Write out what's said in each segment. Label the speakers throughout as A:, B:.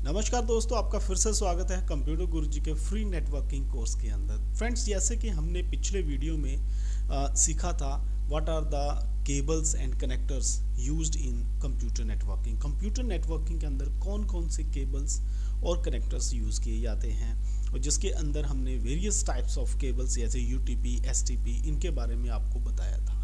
A: नमस्कार दोस्तों, आपका फिर से स्वागत है कंप्यूटर गुरुजी के फ्री नेटवर्किंग कोर्स के अंदर। फ्रेंड्स, जैसे कि हमने पिछले वीडियो में सीखा था what are the cables and connectors used in computer networking. Computer networking के अंदर कौन कौन से केबल्स और कनेक्टर्स यूज़ किए जाते हैं, और जिसके अंदर हमने वेरियस टाइप्स ऑफ केबल्स जैसे यूटीपी, एसटीपी, इनके बारे में आपको बताया था।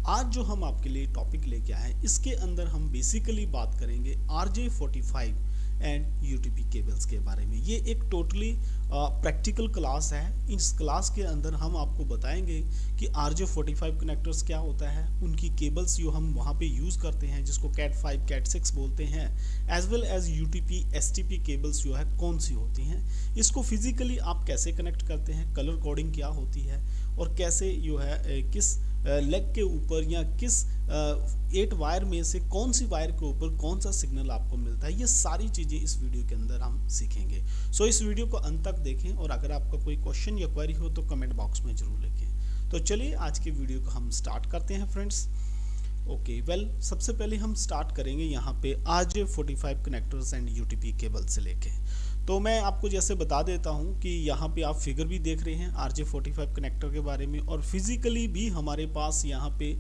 A: आज जो हम आपके लिए टॉपिक लेके आए हैं, इसके अंदर हम बेसिकली बात करेंगे RJ45 एंड यूटीपी केबल्स के बारे में। ये एक टोटली प्रैक्टिकल क्लास है। इस क्लास के अंदर हम आपको बताएंगे कि RJ45 कनेक्टर्स क्या होता है, उनकी केबल्स जो हम वहाँ पे यूज़ करते हैं जिसको CAT5 CAT6 बोलते हैं, as well as UTP STP cables जो है कौन सी होती हैं, इसको फिजिकली आप कैसे कनेक्ट करते हैं, कलर कोडिंग क्या होती है, और कैसे जो है किस लेग के ऊपर या किस 8 वायर में से कौन सी वायर के ऊपर कौन सा सिग्नल आपको मिलता है, ये सारी चीज़ें इस वीडियो के अंदर हम सीखेंगे। सो इस वीडियो को अंत तक देखें, और अगर आपका कोई क्वेश्चन या क्वेरी हो तो कमेंट बॉक्स में जरूर लिखें। तो चलिए आज की वीडियो को हम स्टार्ट करते हैं फ्रेंड्स। ओके वेल, सबसे पहले हम स्टार्ट करेंगे यहाँ पे RJ45 connectors and UTP cable से लेके। तो मैं आपको जैसे बता देता हूँ कि यहाँ पे आप फिगर भी देख रहे हैं RJ45 कनेक्टर के बारे में, और फिजिकली भी हमारे पास यहाँ पे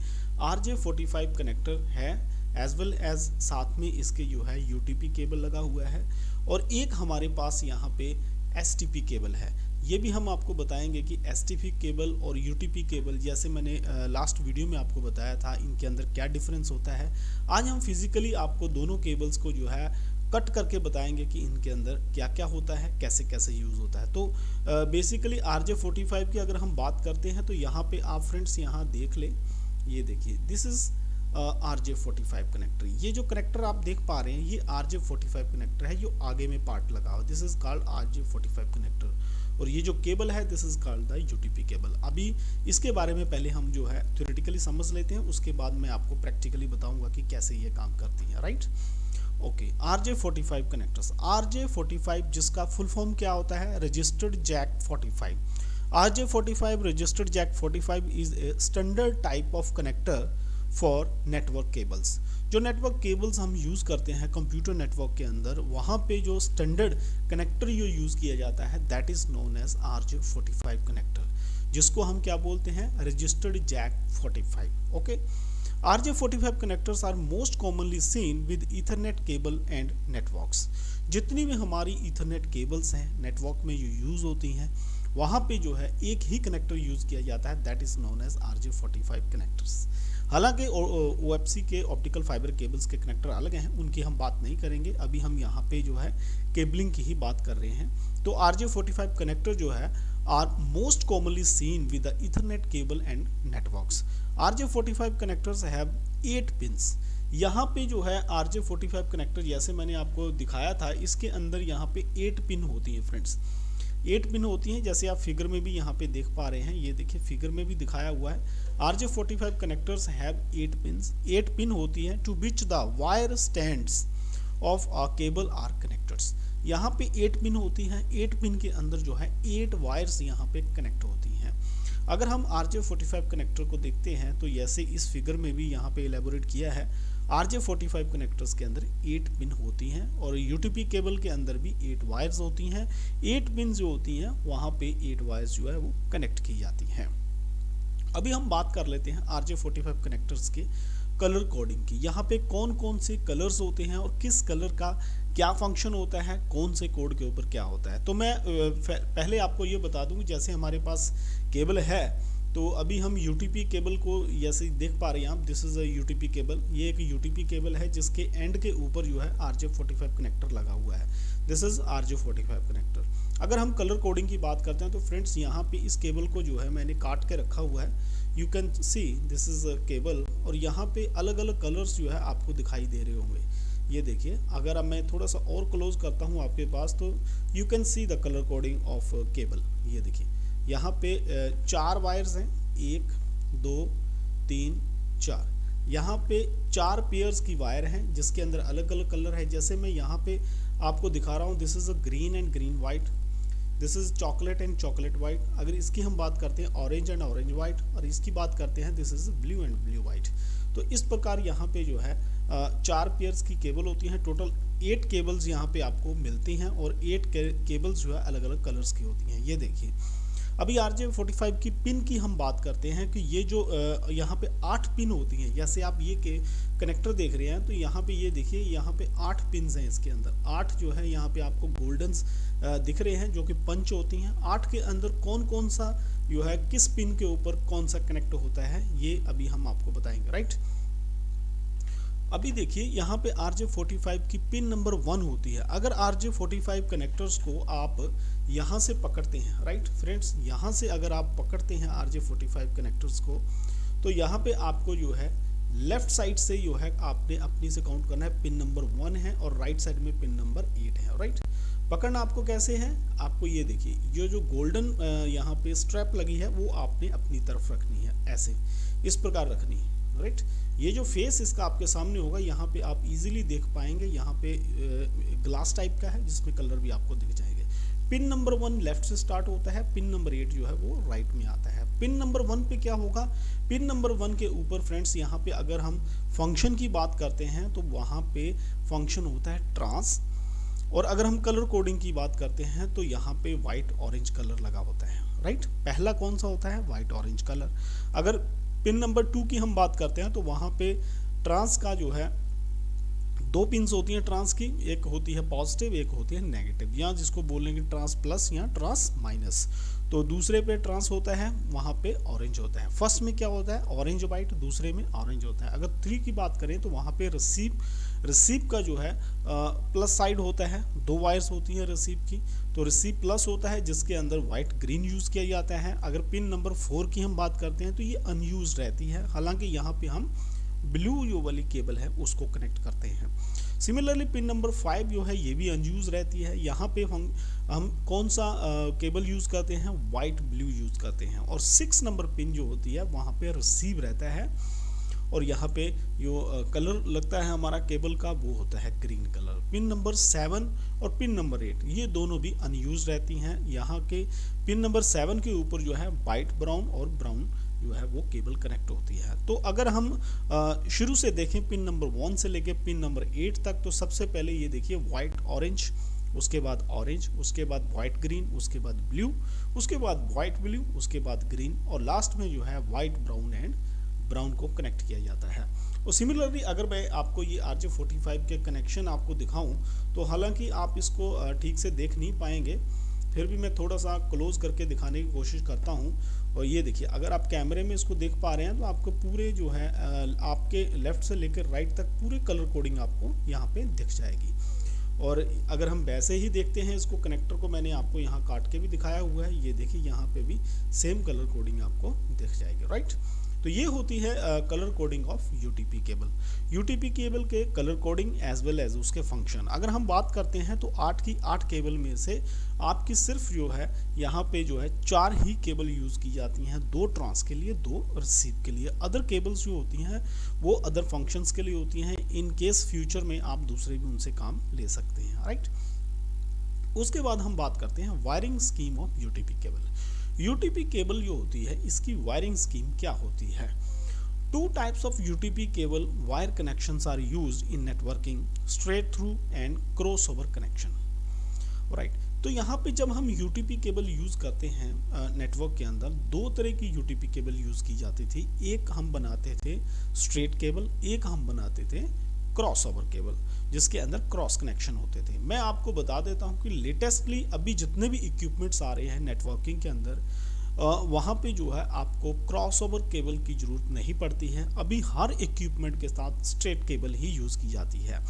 A: RJ45 कनेक्टर है, एज वेल एज साथ में इसके जो है यूटीपी केबल लगा हुआ है, और एक हमारे पास यहाँ पे एसटीपी केबल है। ये भी हम आपको बताएंगे कि एसटीपी केबल और यूटीपी केबल, जैसे मैंने लास्ट वीडियो में आपको बताया था, इनके अंदर क्या डिफरेंस होता है। आज हम फिजिकली आपको दोनों केबल्स को जो है कट करके बताएंगे कि इनके अंदर क्या क्या होता है, कैसे कैसे यूज़ होता है। तो बेसिकली RJ45 की अगर हम बात करते हैं तो यहाँ पे आप फ्रेंड्स यहाँ देख लें, ये देखिए, दिस इज़ RJ45 कनेक्टर। ये जो कनेक्टर आप देख पा रहे हैं ये RJ45 कनेक्टर है, जो आगे में पार्ट लगा हुआ, this is called RJ45 connector. और ये जो केबल है this is called the UTP cable. अभी इसके बारे में पहले हम जो है थ्योरेटिकली समझ लेते हैं, उसके बाद मैं आपको प्रैक्टिकली बताऊंगा कि कैसे ये काम करती है, right. Okay, RJ45 connectors. RJ45 जिसका फुल फॉर्म क्या होता है, registered jack 45। RJ45 registered jack 45 is a standard type of connector for network cables. जो नेटवर्क केबल्स हम यूज़ करते हैं कंप्यूटर नेटवर्क के अंदर, वहाँ पे जो स्टैंडर्ड कनेक्टर जो यूज़ किया जाता है that is known as RJ45 connector, जिसको हम क्या बोलते हैं, registered jack 45। Okay, RJ45 connectors are most commonly seen with Ethernet cable and networks। जितनी भी हमारी Ethernet cables हैं नेटवर्क में जो यूज़ होती हैं, वहाँ पे जो है एक ही कनेक्टर यूज़ किया जाता है, that is known as RJ45 connectors. हालांकि OFC के ऑप्टिकल फाइबर केबल्स के कनेक्टर अलग हैं, उनकी हम बात नहीं करेंगे। अभी हम यहाँ पे जो है केबलिंग की ही बात कर रहे हैं। तो RJ45 कनेक्टर जो है are most commonly seen with the ethernet cable and networks. RJ45 connectors have 8 pins. यहाँ पे जो है RJ45 कनेक्टर जैसे मैंने आपको दिखाया था, इसके अंदर यहाँ पे 8 पिन होती हैं फ्रेंड्स, 8 पिन होती हैं, जैसे आप फिगर में भी यहाँ पे देख पा रहे हैं। ये देखिए फिगर में भी दिखाया हुआ है। RJ45 connectors have 8 pins. 8 pin होती हैं to which the wire stands of a cable are connectors. यहाँ पे 8 पिन होती हैं, 8 पिन के अंदर जो है 8 वायर्स यहाँ पे कनेक्ट होती हैं। अगर हम RJ45 कनेक्टर को देखते हैं तो जैसे इस फिगर में भी यहाँ पे एलेबोरेट किया है, RJ45 कनेक्टर्स के अंदर 8 पिन होती हैं, और यूटीपी केबल के अंदर भी 8 वायर्स होती हैं। 8 पिन जो होती हैं वहाँ पे 8 वायर्स जो है वो कनेक्ट की जाती हैं। अभी हम बात कर लेते हैं RJ45 कनेक्टर्स के कलर कोडिंग की। यहाँ पे कौन कौन से कलर्स होते हैं और किस कलर का क्या फंक्शन होता है, कौन से कोड के ऊपर क्या होता है। तो मैं पहले आपको ये बता दूं, जैसे हमारे पास केबल है, तो अभी हम यूटीपी केबल को जैसे देख पा रहे हैं आप, this is a UTP cable. ये एक यूटीपी केबल है जिसके एंड के ऊपर जो है RJ45 कनेक्टर लगा हुआ है, दिस इज़ RJ45 कनेक्टर। अगर हम कलर कोडिंग की बात करते हैं तो फ्रेंड्स यहाँ पे इस केबल को जो है मैंने काट के रखा हुआ है, you can see this is a cable, और यहाँ पे अलग अलग कलर्स जो है आपको दिखाई दे रहे होंगे। ये देखिए, अगर अब मैं थोड़ा सा और क्लोज करता हूँ आपके पास, तो you can see the colour coding of cable. ये देखिए यहाँ पे 4 वायर्स हैं, 1 2 3 4। यहाँ पे 4 पेयर्स की वायर हैं जिसके अंदर अलग अलग कलर है। जैसे मैं यहाँ पे आपको दिखा रहा हूँ, this is a green and green white, this is chocolate and chocolate white. अगर इसकी हम बात करते हैं ऑरेंज एंड ऑरेंज वाइट, और इसकी बात करते हैं this is blue and blue white. तो इस प्रकार यहाँ पे जो है 4 पेयर्स की केबल होती हैं। टोटल 8 केबल्स यहाँ पे आपको मिलती हैं और 8 केबल्स जो है अलग अलग कलर्स की होती हैं। ये देखिए, अभी RJ45 की पिन की हम बात करते हैं कि ये जो यहाँ पे 8 पिन होती हैं। जैसे आप ये के कनेक्टर देख रहे हैं तो यहाँ पे ये देखिए, यहाँ पे 8 पिन्स हैं इसके अंदर। 8 जो है यहाँ पे आपको गोल्डन्स दिख रहे हैं जो कि पंच होती हैं। 8 के अंदर कौन कौन सा जो है किस पिन के ऊपर कौन सा कनेक्ट होता है ये अभी हम आपको बताएंगे, राइट। अभी देखिए यहाँ पे RJ45 की पिन नंबर 1 होती है। अगर RJ45 कनेक्टर्स को आप यहाँ से पकड़ते हैं, राइट फ्रेंड्स, यहाँ से अगर आप पकड़ते हैं RJ45 कनेक्टर्स को, तो यहाँ पे आपको जो है लेफ्ट साइड से जो है आपने अपनी से काउंट करना है। पिन नंबर 1 है और राइट साइड में पिन नंबर 8 है, राइट। पकड़ना आपको कैसे है, आपको ये देखिए, ये जो गोल्डन यहाँ पे स्ट्रैप लगी है वो आपने अपनी तरफ रखनी है, ऐसे इस प्रकार रखनी है, राइट। ये जो फेस इसका आपके सामने होगा, यहाँ पे आप इजीली देख पाएंगे, यहाँ पे ग्लास टाइप का है जिसमें कलर भी आपको दिख जाएंगे। पिन नंबर 1 लेफ्ट से स्टार्ट होता है, पिन नंबर 8 जो है वो राइट में आता है। पिन नंबर 1 पे क्या होगा, पिन नंबर 1 के ऊपर फ्रेंड्स यहाँ पे अगर हम फंक्शन की बात करते हैं तो वहाँ पे फंक्शन होता है ट्रांस, और अगर हम कलर कोडिंग की बात करते हैं तो यहाँ पे व्हाइट ऑरेंज कलर लगा होता है, राइट। पहला कौन सा होता है, व्हाइट ऑरेंज कलर। अगर पिन नंबर 2 की हम बात करते हैं तो वहाँ पे ट्रांस का जो है 2 पिन्स होती हैं ट्रांस की, एक होती है पॉजिटिव, एक होती है नेगेटिव, या जिसको बोलेंगे ट्रांस प्लस या ट्रांस माइनस। तो दूसरे पे ट्रांस होता है, वहाँ पे ऑरेंज होता है। फर्स्ट में क्या होता है, ऑरेंज वाइट, दूसरे में ऑरेंज होता है। अगर 3 की बात करें तो वहाँ पे रिसीव का जो है प्लस साइड होता है, 2 वायर्स होती हैं रिसीव की, तो रिसीव प्लस होता है जिसके अंदर व्हाइट ग्रीन यूज़ किया जाता है। अगर पिन नंबर 4 की हम बात करते हैं तो ये अनयूज रहती है, हालांकि यहाँ पे हम ब्लू जो वाली केबल है उसको कनेक्ट करते हैं। सिमिलरली पिन नंबर 5 जो है ये भी अनयूज रहती है। यहाँ पे हम कौन सा केबल यूज़ करते हैं, वाइट ब्लू यूज़ करते हैं। और 6 नंबर पिन जो होती है वहाँ पे रिसीव रहता है, और यहाँ पे जो कलर लगता है हमारा केबल का वो होता है ग्रीन कलर। पिन नंबर 7 और पिन नंबर 8 ये दोनों भी अनयूज रहती हैं। यहाँ के पिन नंबर 7 के ऊपर जो है वाइट ब्राउन और ब्राउन जो है वो केबल कनेक्ट होती है। तो अगर हम शुरू से देखें पिन नंबर 1 से लेके पिन नंबर 8 तक, तो सबसे पहले ये देखिए वाइट ऑरेंज, उसके बाद ऑरेंज, उसके बाद वाइट ग्रीन, उसके बाद ब्लू, उसके बाद वाइट ब्लू, उसके बाद ग्रीन, और लास्ट में जो है वाइट ब्राउन एंड ब्राउन को कनेक्ट किया जाता है। और सिमिलरली अगर मैं आपको ये RJ45 के कनेक्शन आपको दिखाऊं तो हालांकि आप इसको ठीक से देख नहीं पाएंगे, फिर भी मैं थोड़ा सा क्लोज करके दिखाने की कोशिश करता हूं। और ये देखिए, अगर आप कैमरे में इसको देख पा रहे हैं तो आपको पूरे जो है आपके लेफ्ट से लेकर राइट तक पूरे कलर कोडिंग आपको यहाँ पे दिख जाएगी। और अगर हम वैसे ही देखते हैं इसको, कनेक्टर को मैंने आपको यहाँ काट के भी दिखाया हुआ है, ये देखिए यहाँ पे भी सेम कलर कोडिंग आपको दिख जाएगी, राइट। तो ये होती है colour coding of UTP cable. UTP cable के colour coding as well as उसके फंक्शन। अगर हम बात करते हैं तो 8 की 8 केबल में से आपकी सिर्फ जो है यहाँ पे जो है 4 ही केबल यूज़ की जाती हैं, 2 ट्रांस के लिए, 2 रिसीव के लिए। अदर केबल्स जो होती हैं वो अदर फंक्शंस के लिए होती हैं, इन केस फ्यूचर में आप दूसरे भी उनसे काम ले सकते हैं, राइट। उसके बाद हम बात करते हैं wiring scheme of UTP cable. UTP cable जो होती है इसकी वायरिंग स्कीम क्या होती है। 2 types of UTP cable wire connections are used in networking, straight through and crossover connection, right. तो यहाँ पे जब हम यूटीपी केबल यूज़ करते हैं नेटवर्क के अंदर, 2 तरह की यूटीपी केबल यूज़ की जाती थी। एक हम बनाते थे स्ट्रेट केबल, एक हम बनाते थे क्रॉसओवर केबल जिसके अंदर क्रॉस कनेक्शन होते थे। मैं आपको बता देता हूँ कि लेटेस्टली अभी जितने भी इक्विपमेंट्स आ रहे हैं नेटवर्किंग के अंदर, वहाँ पे जो है आपको क्रॉसओवर केबल की ज़रूरत नहीं पड़ती है। अभी हर इक्विपमेंट के साथ स्ट्रेट केबल ही यूज़ की जाती है।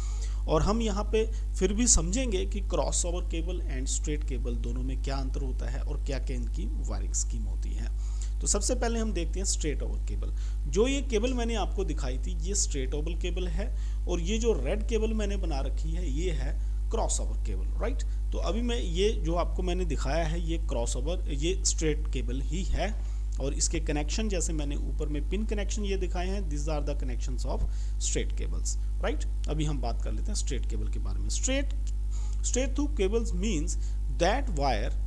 A: और हम यहाँ पे फिर भी समझेंगे कि crossover cable and straight cable दोनों में क्या अंतर होता है और क्या क्या इनकी वायरिंग स्कीम होती है। तो सबसे पहले हम देखते हैं स्ट्रेट ओवर केबल। जो ये केबल मैंने आपको दिखाई थी ये स्ट्रेट ओवर केबल है, और ये जो रेड केबल मैंने बना रखी है ये है क्रॉस ओवर केबल, राइट। तो अभी मैं ये जो आपको मैंने दिखाया है ये क्रॉस ओवर, ये स्ट्रेट केबल ही है, और इसके कनेक्शन जैसे मैंने ऊपर में पिन कनेक्शन ये दिखाए हैं, this are the connections of straight cables, right. अभी हम बात कर लेते हैं स्ट्रेट केबल के बारे में। Straight through cables means that wire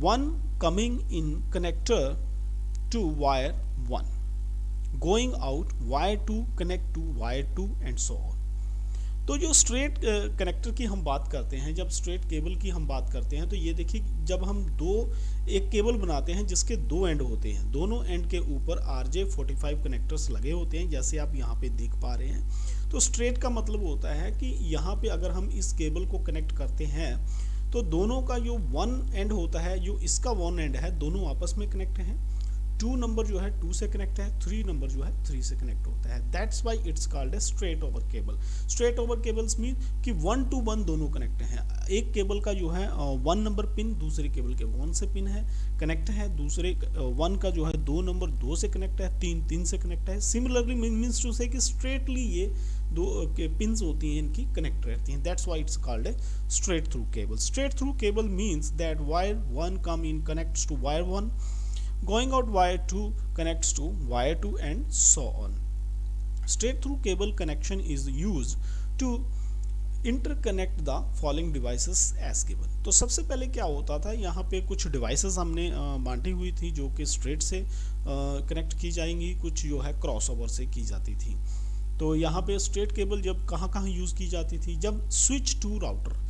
A: one coming in connector to wire 1, going out wire two connect to wire two and so on. तो जो स्ट्रेट कनेक्टर की हम बात करते हैं, जब स्ट्रेट केबल की हम बात करते हैं, तो ये देखिए जब हम एक केबल बनाते हैं जिसके दो एंड होते हैं, दोनों एंड के ऊपर RJ45 कनेक्टर्स लगे होते हैं, जैसे आप यहाँ पे देख पा रहे हैं। तो स्ट्रेट का मतलब होता है कि यहाँ पे अगर हम इस केबल को कनेक्ट करते हैं तो दोनों का जो वन एंड होता है, जो इसका वन एंड है, दोनों आपस में कनेक्ट हैं। 2 नंबर जो है 2 से कनेक्ट है, 3 नंबर जो है 3 से कनेक्ट होता है। That's why it's called a straight over cable. Straight over cables mean कि 1 to 1 दोनों कनेक्ट हैं। एक केबल का जो है 1 नंबर पिन दूसरे केबल के 1 से पिन है कनेक्ट है, दूसरे 1 का जो है 2 नंबर 2 से कनेक्ट है, 3 से कनेक्ट है। सिमिलरली मीन्स टू से कि स्ट्रेटली ये दो पिन्स होती हैं इनकी कनेक्ट रहती हैं। That's why it's called a straight through cable. Straight through cable means that wire 1 come in connects to wire 1, going out wire 2 connects to wire 2 and so on. Straight through cable connection is used to interconnect the following devices as given. तो सबसे पहले क्या होता था, यहाँ पे कुछ devices हमने बांटी हुई थी जो कि स्ट्रेट से कनेक्ट की जाएंगी, कुछ जो है क्रॉस ओवर से की जाती थी। तो यहाँ पे स्ट्रेट केबल जब कहाँ कहाँ यूज़ की जाती थी, जब स्विच टू राउटर,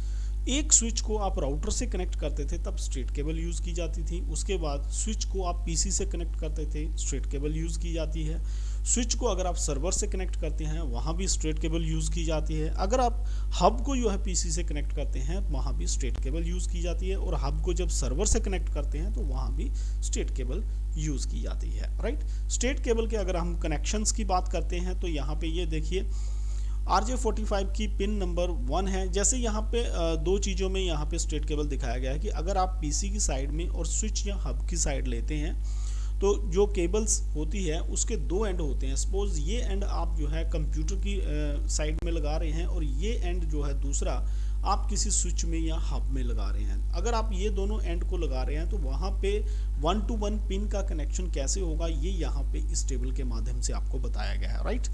A: एक स्विच को आप राउटर से कनेक्ट करते थे तब स्ट्रेट केबल यूज़ की जाती थी। उसके बाद स्विच को आप पीसी से कनेक्ट करते थे, स्ट्रेट केबल यूज़ की जाती है। स्विच को अगर आप सर्वर से कनेक्ट करते हैं वहाँ भी स्ट्रेट केबल यूज़ की जाती है। अगर आप हब को जो है पीसी से कनेक्ट करते हैं वहाँ भी स्ट्रेट केबल यूज़ की जाती है, और हब को जब सर्वर से कनेक्ट करते हैं तो वहाँ भी स्ट्रेट केबल यूज़ की जाती है, राइट। स्ट्रेट केबल के अगर हम कनेक्शंस की बात करते हैं तो यहाँ पे ये देखिए RJ45 की पिन नंबर 1 है। जैसे यहाँ पे दो चीज़ों में यहाँ पे स्ट्रेट केबल दिखाया गया है कि अगर आप पीसी की साइड में और स्विच या हब की साइड लेते हैं तो जो केबल्स होती है उसके दो एंड होते हैं। सपोज ये एंड आप जो है कंप्यूटर की साइड में लगा रहे हैं और ये एंड जो है दूसरा आप किसी स्विच में या हब में लगा रहे हैं। अगर आप ये दोनों एंड को लगा रहे हैं तो वहाँ पे 1 to 1 पिन का कनेक्शन कैसे होगा, ये यहाँ पे इस टेबल के माध्यम से आपको बताया गया है, राइट।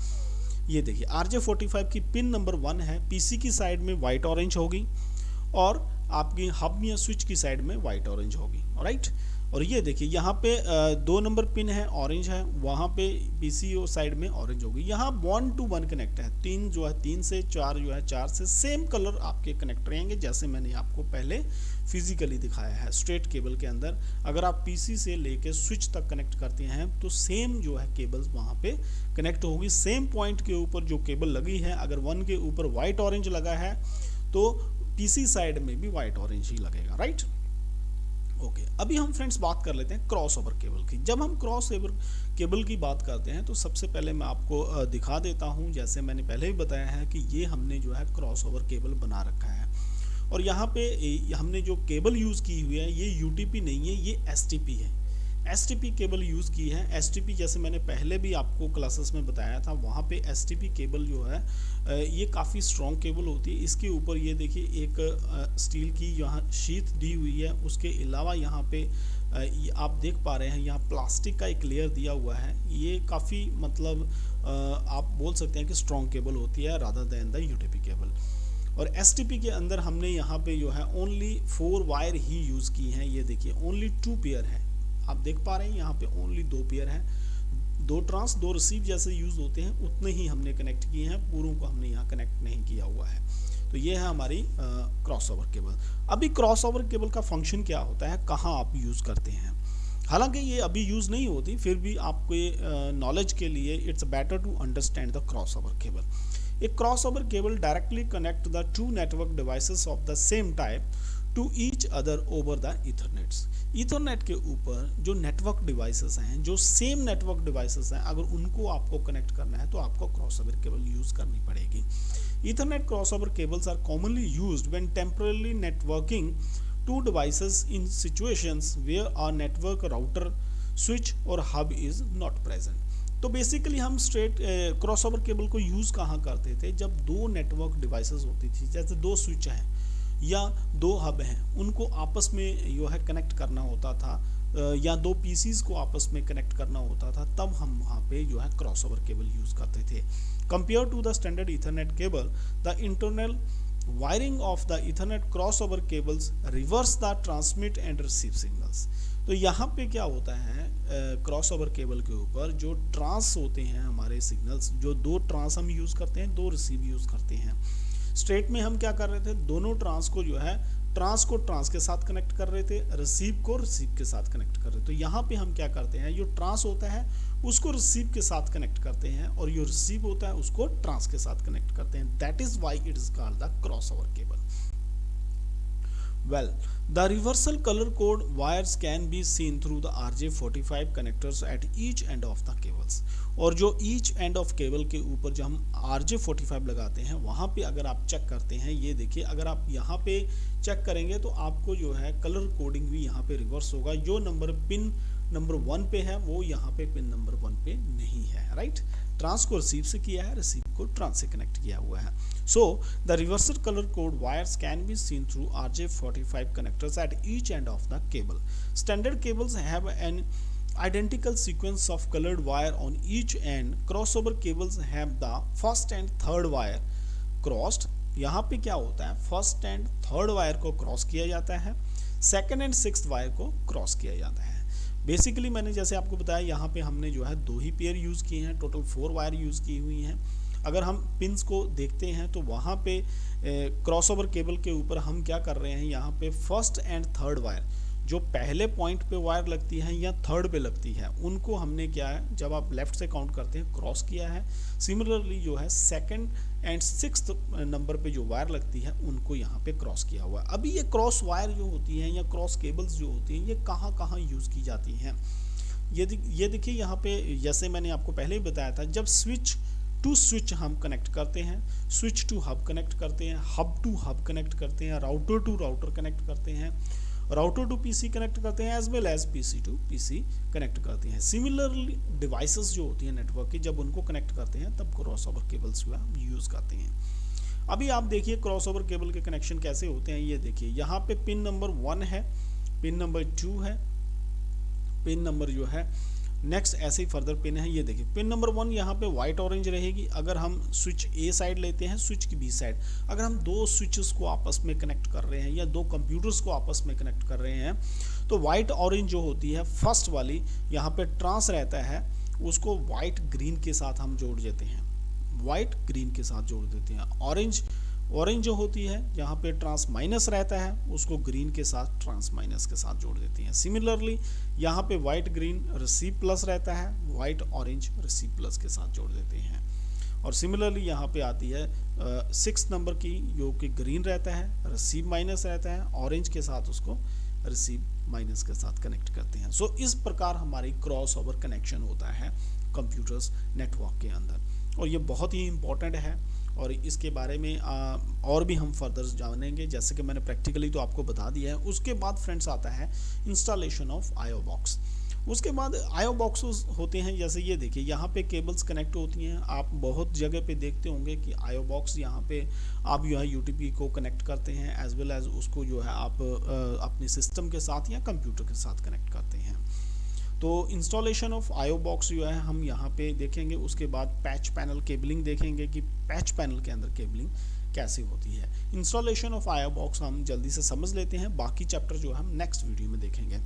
A: ये देखिए RJ45 की पिन नंबर 1 है, पीसी की साइड में वाइट ऑरेंज होगी और आपकी हब या स्विच की साइड में वाइट ऑरेंज होगी, राइट। और ये देखिए यहाँ पे 2 नंबर पिन है, ऑरेंज है, वहाँ पे पीसी और साइड में ऑरेंज होगी। यहाँ 1 to 1 कनेक्ट है, 3 जो है 3 से, 4 जो है 4 से, सेम कलर आपके कनेक्ट रहेंगे जैसे मैंने आपको पहले फिजिकली दिखाया है। स्ट्रेट केबल के अंदर अगर आप पीसी से लेके स्विच तक कनेक्ट करते हैं तो सेम जो है केबल्स वहाँ पे कनेक्ट होगी। सेम पॉइंट के ऊपर जो केबल लगी है, अगर 1 के ऊपर वाइट ऑरेंज लगा है तो पीसी साइड में भी वाइट ऑरेंज ही लगेगा, राइट। ओके, अभी हम फ्रेंड्स बात कर लेते हैं क्रॉस ओवर केबल की। जब हम क्रॉस ओवर केबल की बात करते हैं तो सबसे पहले मैं आपको दिखा देता हूं, जैसे मैंने पहले ही बताया है कि ये हमने जो है क्रॉस ओवर केबल बना रखा है। और यहाँ पे हमने जो केबल यूज़ की हुई है ये UTP नहीं है, ये STP है। STP केबल यूज़ की है। STP जैसे मैंने पहले भी आपको क्लासेस में बताया था, वहाँ पे STP केबल जो है ये काफ़ी स्ट्रॉन्ग केबल होती है। इसके ऊपर ये देखिए एक स्टील की यहाँ शीट दी हुई है, उसके अलावा यहाँ पे आप देख पा रहे हैं यहाँ प्लास्टिक का एक लेयर दिया हुआ है। ये काफ़ी मतलब आप बोल सकते हैं कि स्ट्रॉन्ग केबल होती है rather than the UTP cable. और STP के अंदर हमने यहाँ पे जो है ओनली 4 वायर ही यूज़ की हैं। ये देखिए ओनली 2 पेयर है, आप देख पा रहे हैं यहाँ पे ओनली 2 पेयर हैं। 2 ट्रांस 2 रिसीव जैसे यूज़ होते हैं उतने ही हमने कनेक्ट किए हैं, पूरों को हमने यहाँ कनेक्ट नहीं किया हुआ है। तो ये है हमारी क्रॉस ओवर केबल। अभी क्रॉस ओवर केबल का फंक्शन क्या होता है, कहाँ आप यूज़ करते हैं, हालांकि ये अभी यूज़ नहीं होती, फिर भी आपके नॉलेज के लिए it's better to understand the crossover cable. A crossover cable directly connect the two network devices of the same type to each other over the Ethernet। Ethernet के ऊपर जो नेटवर्क डिवाइसेस हैं, जो same network devices हैं, अगर उनको आपको connect करना है तो आपको क्रॉसओवर केबल यूज़ करनी पड़ेगी। Ethernet crossover cables are commonly used when temporarily networking two devices in situations where a network router, switch or hub is not present। तो बेसिकली हम स्ट्रेट क्रॉसओवर केबल को use कहाँ करते थे, जब 2 network devices होती थी, जैसे 2 स्विच हैं या 2 हब हैं, उनको आपस में जो है कनेक्ट करना होता था, या 2 PCs को आपस में कनेक्ट करना होता था, तब हम वहाँ पे जो है क्रॉसओवर केबल यूज़ करते थे। Compare to the standard ethernet cable, the internal wiring of the ethernet crossover cables reverse the transmit and receive signals. तो यहाँ पे क्या होता है, क्रॉस ओवर केबल के ऊपर जो ट्रांस होते हैं हमारे सिग्नल्स, जो दो ट्रांस हम यूज़ करते हैं, दो रिसीव यूज़ करते हैं। स्ट्रेट में हम क्या कर रहे थे, दोनों ट्रांस को जो है, ट्रांस को ट्रांस के साथ कनेक्ट कर रहे थे, रिसीव को रिसीव के साथ कनेक्ट कर रहे थे। तो यहाँ पे हम क्या करते हैं, जो ट्रांस होता है उसको रिसीव के साथ कनेक्ट करते हैं और जो रिसीव होता है उसको ट्रांस के साथ कनेक्ट करते हैं। That is why it is called the crossover cable. Well, the reversal color code wires can be seen through the RJ45 connectors at each end of the cables। और जो each end of cable के ऊपर जो हम RJ45 लगाते हैं, वहाँ पे अगर आप चेक करते हैं, ये देखिए, अगर आप यहाँ पे चेक करेंगे तो आपको जो है कलर कोडिंग भी यहाँ पे रिवर्स होगा। जो नंबर पिन नंबर 1 पे है वो यहाँ पे पिन नंबर 1 पे नहीं है, राइट। ट्रांस को रिसीव से किया है, रिसीव को ट्रांस से कनेक्ट किया हुआ है। So the reversal colour code wires can be seen through RJ45 connectors at each end of the cable। Standard cables have an identical sequence of colored wire on each end। Crossover cables have the first and third wire crossed। यहाँ पे क्या होता है, first and third wire को cross किया जाता है, second and sixth wire को क्रॉस किया जाता है। बेसिकली मैंने जैसे आपको बताया, यहाँ पे हमने जो है 2 ही पेयर यूज़ किए हैं, टोटल 4 वायर यूज़ की हुई हैं। अगर हम पिंस को देखते हैं तो वहाँ पे क्रॉसओवर केबल के ऊपर हम क्या कर रहे हैं, यहाँ पे फर्स्ट एंड थर्ड वायर जो पहले पॉइंट पे वायर लगती है या थर्ड पे लगती है, उनको हमने क्या है, जब आप लेफ्ट से काउंट करते हैं, क्रॉस किया है। सिमिलरली जो है सेकंड एंड सिक्स्थ नंबर पे जो वायर लगती है उनको यहाँ पे क्रॉस किया हुआ है। अभी ये क्रॉस वायर जो होती हैं या क्रॉस केबल्स जो होती हैं, ये कहाँ कहाँ यूज़ की जाती हैं, ये देखिए यहाँ पे, जैसे मैंने आपको पहले ही बताया था, जब स्विच टू स्विच हम कनेक्ट करते हैं, स्विच टू हब कनेक्ट करते हैं, हब टू हब कनेक्ट करते हैं, राउटर टू राउटर कनेक्ट करते हैं, राउटर टू पीसी कनेक्ट करते हैं, as well as PC to PC connect करते हैं। सिमिलरली डिवाइसेस जो होती हैं नेटवर्क की, जब उनको कनेक्ट करते हैं तब क्रॉसओवर केबल्स जो है हम यूज़ करते हैं। अभी आप देखिए क्रॉसओवर केबल के कनेक्शन कैसे होते हैं। ये देखिए यहाँ पे पिन नंबर 1 है, पिन नंबर 2 है, पिन नंबर जो है नेक्स्ट ऐसे ही फर्दर पिन है। ये देखिए पिन नंबर 1 यहाँ पे वाइट ऑरेंज रहेगी। अगर हम स्विच ए साइड लेते हैं, स्विच की बी साइड, अगर हम 2 स्विचेस को आपस में कनेक्ट कर रहे हैं या 2 कंप्यूटर्स को आपस में कनेक्ट कर रहे हैं, तो वाइट ऑरेंज जो होती है फर्स्ट वाली, यहाँ पे ट्रांस रहता है, उसको वाइट ग्रीन के साथ हम जोड़ देते हैं, वाइट ग्रीन के साथ जोड़ देते हैं। ऑरेंज जो होती है, जहाँ पे ट्रांस माइनस रहता है, उसको ग्रीन के साथ ट्रांस माइनस के साथ जोड़ देते हैं। सिमिलरली यहाँ पे वाइट ग्रीन रिसीव प्लस रहता है, वाइट ऑरेंज रिसीव प्लस के साथ जोड़ देते हैं। और सिमिलरली यहाँ पे आती है 6 नंबर की, जो कि ग्रीन रहता है, रिसीव माइनस रहता है, ऑरेंज के साथ उसको रिसीव माइनस के साथ कनेक्ट करते हैं। सो इस प्रकार हमारी क्रॉस ओवर कनेक्शन होता है कंप्यूटर्स नेटवर्क के अंदर, और ये बहुत ही इम्पोर्टेंट है। और इसके बारे में और भी हम फर्दर जानेंगे, जैसे कि मैंने प्रैक्टिकली तो आपको बता दिया है। उसके बाद फ्रेंड्स आता है इंस्टॉलेशन ऑफ आईओ बॉक्स। उसके बाद आईओ बॉक्सेस होते हैं, जैसे ये देखिए यहाँ पे केबल्स कनेक्ट होती हैं। आप बहुत जगह पे देखते होंगे कि आईओ बॉक्स यहाँ पे आप जो है यूटीपी को कनेक्ट करते हैं, एज वेल एज उसको जो है आप अपने सिस्टम के साथ या कंप्यूटर के साथ कनेक्ट करते हैं। तो इंस्टॉलेशन ऑफ आईओ बॉक्स जो है हम यहाँ पे देखेंगे। उसके बाद पैच पैनल केबलिंग देखेंगे कि पैच पैनल के अंदर केबलिंग कैसे होती है। इंस्टॉलेशन ऑफ आईओ बॉक्स हम जल्दी से समझ लेते हैं, बाकी चैप्टर जो है हम नेक्स्ट वीडियो में देखेंगे।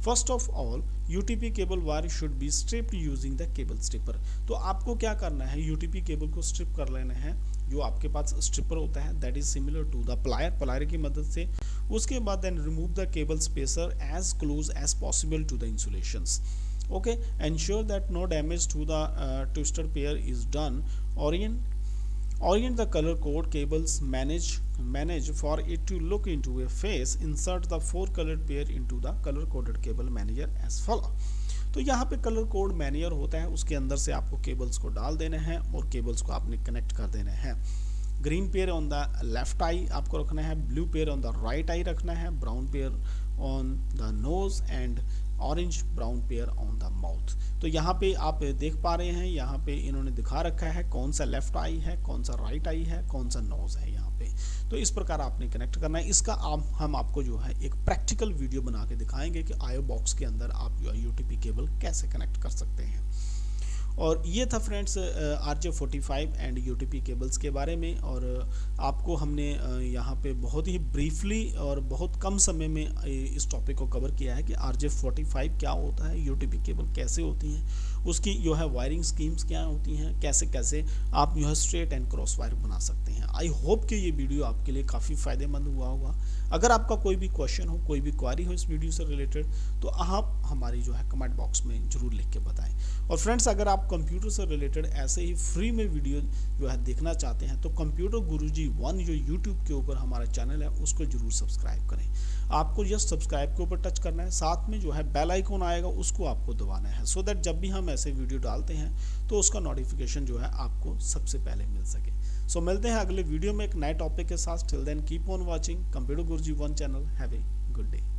A: First of all UTP cable wire should be stripped using the cable stripper. तो आपको क्या करना है, यूटीपी केबल को स्ट्रिप कर लेना है। जो आपके पास स्ट्रिपर होता है that is similar to the plier की मदद से। उसके बाद then remove the cable spacer as close as possible to the insulations. Okay, ensure that no damage to the twisted pair is done. Orient the color code cables, manage for it to look into a face. Insert the 4 colored pair into the color coded cable manager as follow। तो यहाँ पे colour code manager होता है, उसके अंदर से आपको cables को डाल देना है और केबल्स को आपने कनेक्ट कर देना है। Green pair on the left eye आपको रखना है, blue pair on the right eye रखना है, brown pair on the nose and orange brown pair on the mouth. तो यहाँ पे आप देख पा रहे हैं, यहाँ पे इन्होंने दिखा रखा है कौन सा लेफ्ट आई है, कौन सा राइट आई है, कौन सा नोज है यहाँ पे। तो इस प्रकार आपने कनेक्ट करना है। इसका हम आपको जो है एक प्रैक्टिकल वीडियो बना के दिखाएंगे कि आईओ बॉक्स के अंदर आप जो है यूटीपी केबल कैसे कनेक्ट कर सकते हैं। और ये था friends RJ45 and UTP cables के बारे में। और आपको हमने यहाँ पे बहुत ही ब्रीफली और बहुत कम समय में इस टॉपिक को कवर किया है कि RJ45 क्या होता है, UTP केबल कैसे होती हैं, उसकी जो है वायरिंग स्कीम्स क्या होती हैं, कैसे कैसे आप जो है स्ट्रेट एंड क्रॉस वायर बना सकते हैं। आई होप कि ये वीडियो आपके लिए काफ़ी फ़ायदेमंद हुआ होगा। अगर आपका कोई भी क्वेश्चन हो, कोई भी क्वारी हो इस वीडियो से रिलेटेड, तो आप हमारी जो है कमेंट बॉक्स में ज़रूर लिख के बताएं। और फ्रेंड्स, अगर आप कंप्यूटर से रिलेटेड ऐसे ही फ्री में वीडियो जो है देखना चाहते हैं तो कंप्यूटर गुरुजी 1 जो यूट्यूब के ऊपर हमारा चैनल है उसको जरूर सब्सक्राइब करें। आपको जस्ट सब्सक्राइब के ऊपर टच करना है, साथ में जो है बेल आइकॉन आएगा उसको आपको दबाना है, सो दैट जब भी हम ऐसे वीडियो डालते हैं तो उसका नोटिफिकेशन जो है आपको सबसे पहले मिल सके। सो मिलते हैं अगले वीडियो में एक नए टॉपिक के साथ। Till then keep on watching computer Guruji 1 channel. Have a good day.